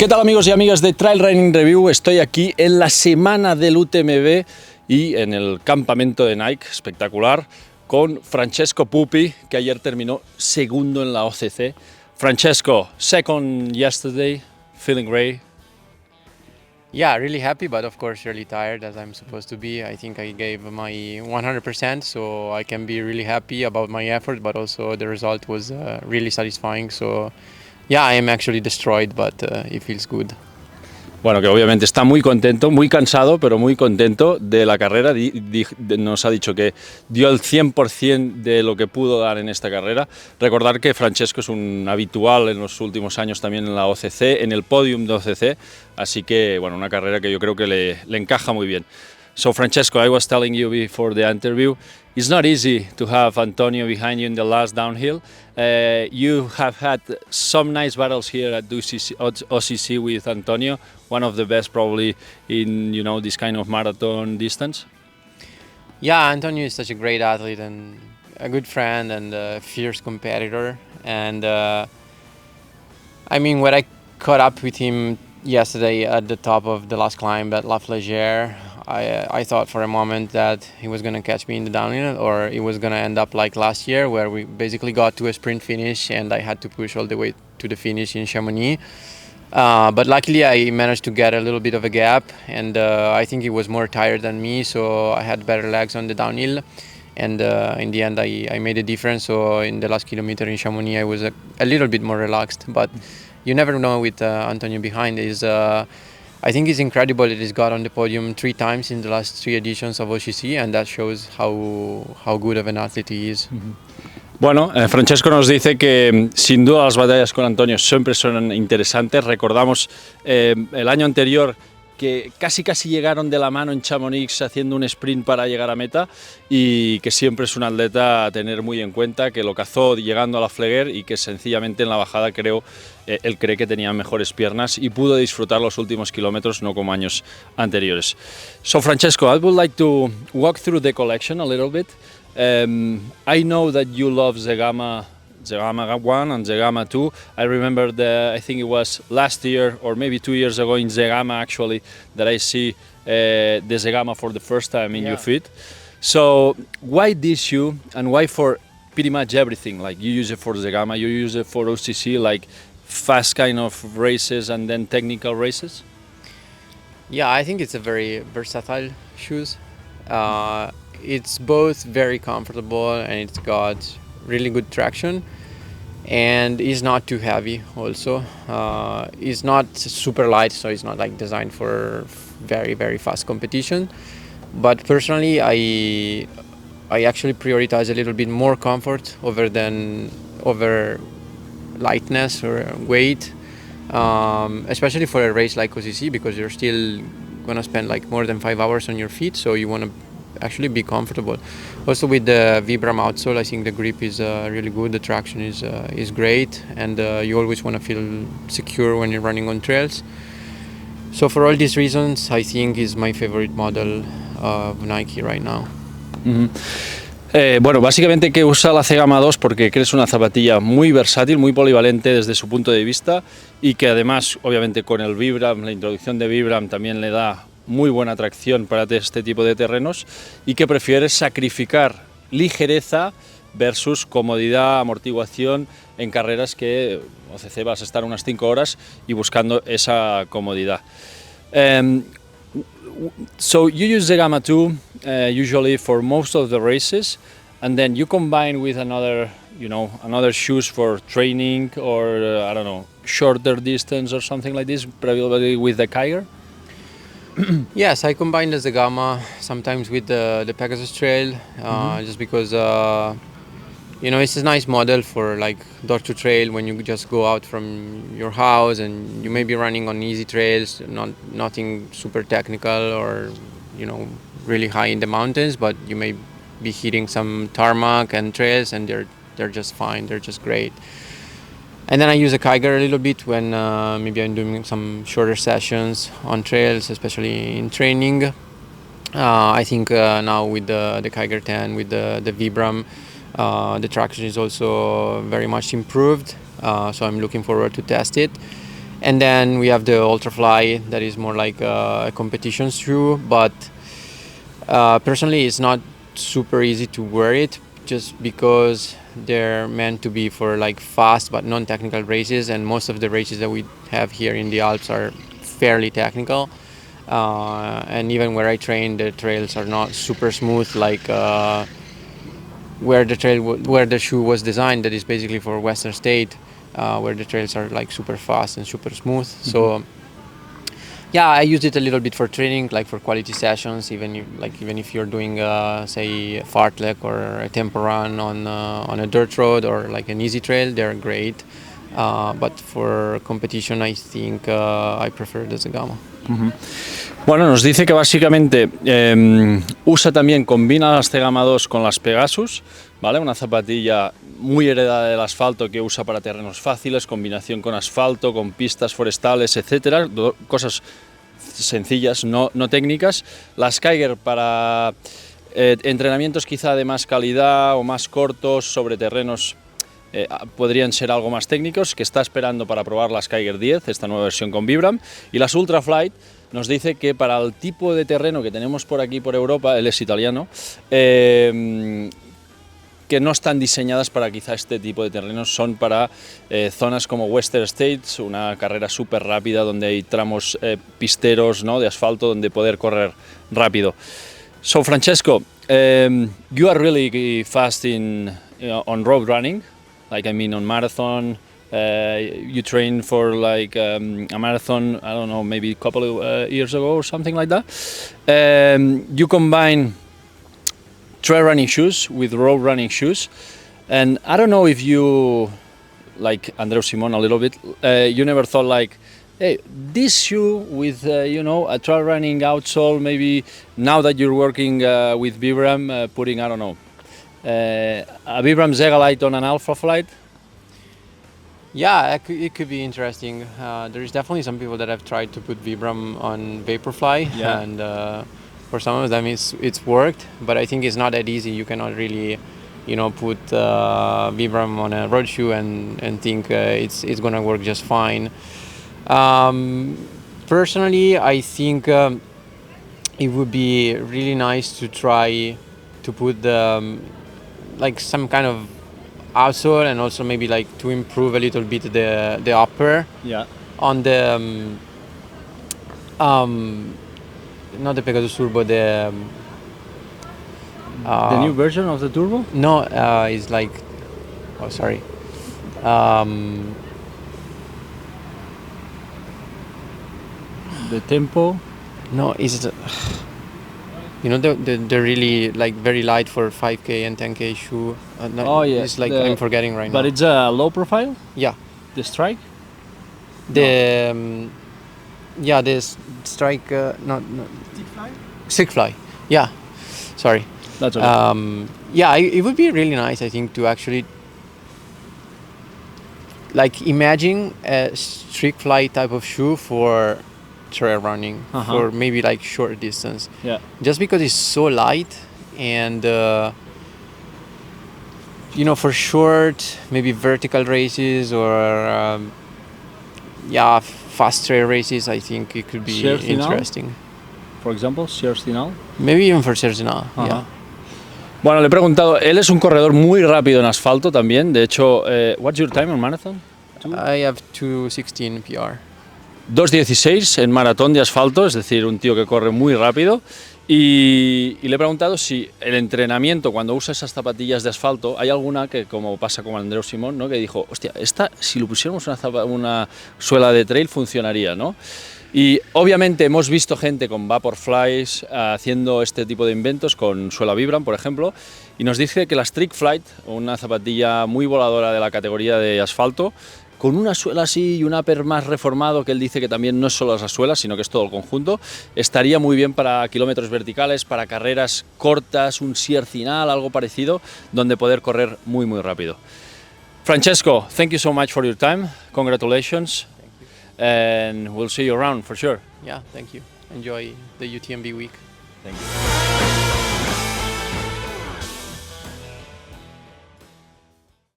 ¿Qué tal amigos y amigas de Trail Running Review? Estoy aquí en la semana del UTMB y en el campamento de Nike, espectacular, con Francesco Puppi, que ayer terminó segundo en la OCC. Francesco, second yesterday, feeling great? Yeah, really happy, but of course really tired as I'm supposed to be. I think I gave my 100%, so I can be really happy about my effort, but also the result was really satisfying. So yeah, I am actually destroyed, but it feels good. Bueno, que obviamente está muy contento, muy cansado, pero muy contento de la carrera. Nos ha dicho que dio el 100% de lo que pudo dar en esta carrera. Recordar que Francesco es un habitual en los últimos años también en la OCC, en el podium de OCC, así que bueno, una carrera que yo creo que le encaja muy bien. So Francesco, I was telling you before the interview, it's not easy to have Antonio behind you in the last downhill. You have had some nice battles here at OCC with Antonio, one of the best probably in this kind of marathon distance. Yeah, Antonio is such a great athlete and a good friend and a fierce competitor. And I mean, when I caught up with him yesterday at the top of the last climb at La Flagère, I thought for a moment that he was going to catch me in the downhill, or it was going to end up like last year where we basically got to a sprint finish and I had to push all the way to the finish in Chamonix. But luckily I managed to get a little bit of a gap, and I think he was more tired than me, so I had better legs on the downhill, and in the end I made a difference. So in the last kilometer in Chamonix I was a little bit more relaxed, but you never know with Antonio behind. I think it's incredible that he's got on the podium 3 times in the last 3 editions of OCC, and that shows how good of an athlete he is. Bueno, Francesco nos dice que sin duda las batallas con Antonio siempre son interesantes. Recordamos el año anterior que casi llegaron de la mano en Chamonix haciendo un sprint para llegar a meta, y que siempre es un atleta a tener muy en cuenta, que lo cazó llegando a la Flagère y que sencillamente en la bajada él cree que tenía mejores piernas y pudo disfrutar los últimos kilómetros, no como años anteriores. So Francesco, I would like to walk through the collection a little bit. I know that you love Zegama 1 and Zegama 2. I remember I think it was last year or maybe 2 years ago in Zegama actually that I see the Zegama for the first time in your feet. So why this shoe and why for pretty much everything? Like you use it for Zegama, you use it for OCC, like fast kind of races and then technical races? Yeah, I think it's a very versatile shoes. It's both very comfortable and it's got really good traction, and it's not too heavy also. It's not super light, so it's not like designed for very fast competition. But personally I actually prioritize a little bit more comfort over lightness or weight, especially for a race like OCC, because you're still gonna spend like more than 5 hours on your feet, so you want to actually be comfortable. Also with the Vibram outsole, I think the grip is really good, the traction is great, and you always want to feel secure when you're running on trails. So for all these reasons, I think is my favorite model of Nike right now. Bueno, básicamente que usa la Zegama 2 porque cree que es una zapatilla muy versátil, muy polivalente desde su punto de vista, y que además, obviamente con el Vibram, la introducción de Vibram también le da muy buena tracción para este tipo de terrenos, y que prefiere sacrificar ligereza versus comodidad, amortiguación en carreras que OCC vas a estar unas 5 horas y buscando esa comodidad. So you use Zegama 2 usually for most of the races, and then you combine with another shoes for training or I don't know, shorter distance or something like this, probably with the Kiger. Yes, I combine the Zegama sometimes with the Pegasus Trail, just because it's a nice model for like door to trail when you just go out from your house and you may be running on easy trails, nothing super technical or really high in the mountains, but you may be hitting some tarmac and trails, and they're just fine, they're just great. And then I use a Kiger a little bit when maybe I'm doing some shorter sessions on trails, especially in training. I think now with the Kiger 10, with the Vibram, the traction is also very much improved. So I'm looking forward to test it. And then we have the Ultrafly that is more like a competition shoe, but personally it's not super easy to wear it just because they're meant to be for like fast but non-technical races, and most of the races that we have here in the Alps are fairly technical. And even where I train, the trails are not super smooth like where the shoe was designed, that is basically for Western State, where the trails are like super fast and super smooth. So yeah, I used it a little bit for training, like for quality sessions, even if you're doing say a fartlek or a tempo run on a dirt road or like an easy trail, they're great. But for competition, I think I prefer the Zegama. Bueno, nos dice que básicamente usa también, combina las Zegama 2 con las Pegasus, ¿vale? Una zapatilla muy heredada del asfalto que usa para terrenos fáciles, combinación con asfalto, con pistas forestales, etcétera, cosas sencillas, no técnicas. Las Kiger para entrenamientos quizá de más calidad o más cortos sobre terrenos podrían ser algo más técnicos, que está esperando para probar las Kiger 10, esta nueva versión con Vibram. Y las Ultraflight nos dice que para el tipo de terreno que tenemos por aquí, por Europa, él es italiano, que no están diseñadas para quizá este tipo de terrenos, son para zonas como Western States, una carrera súper rápida donde hay tramos pisteros, ¿no?, de asfalto donde poder correr rápido. So Francesco, you are really fast on road running, like I mean on marathon. You trained for like a marathon, I don't know, maybe a couple of years ago or something like that. You combine trail running shoes with road running shoes, and I don't know if you, like Andreu Simon a little bit, you never thought like, hey, this shoe with a trail running outsole, maybe now that you're working with Vibram, putting, I don't know, a Vibram Zegalite on an Alpha Flight. Yeah, it could be interesting. There's definitely some people that have tried to put Vibram on Vaporfly, and for some of them it's worked, but I think it's not that easy. You cannot really, put Vibram on a road shoe and think it's gonna work just fine. Personally, I think it would be really nice to try to put like some kind of outsole, and also maybe like to improve a little bit the upper on the not the Pegasus Turbo, the new version of the Turbo? No, it's like, oh sorry, the Tempo? No, is it the really like very light for 5K and 10K shoe? It's like I'm forgetting right now. But it's a low profile? Yeah. The Strike? The Strike, not Stickfly. Yeah, sorry. That's okay. It would be really nice, I think, to actually like imagine a Stickfly type of shoe for trail running, for maybe like short distance. Yeah. Just because it's so light, and for short, maybe vertical races or fast trail races, I think it could be interesting. For example, Siercinal? Maybe even for Siercinal, yeah. Bueno, le he preguntado, él es un corredor muy rápido en asfalto también, de hecho, what's your time on marathon? I have 2:16 PR. 2:16 en maratón de asfalto, es decir, un tío que corre muy rápido, y le he preguntado si el entrenamiento, cuando usa esas zapatillas de asfalto, hay alguna que, como pasa con Andreu Simon, ¿no?, que dijo, hostia, esta, si lo pusiéramos una suela de trail, funcionaría, ¿no? Y obviamente hemos visto gente con Vaporflies haciendo este tipo de inventos con suela Vibram, por ejemplo, y nos dice que la Streak Flight, una zapatilla muy voladora de la categoría de asfalto, con una suela así y un upper más reformado, que él dice que también no es solo las suelas, sino que es todo el conjunto, estaría muy bien para kilómetros verticales, para carreras cortas, un Siercinal, algo parecido, donde poder correr muy, muy rápido. Francesco, thank you so much for your time. Congratulations. And we'll see you around for sure. Yeah, thank you. Enjoy the UTMB week. Thank you.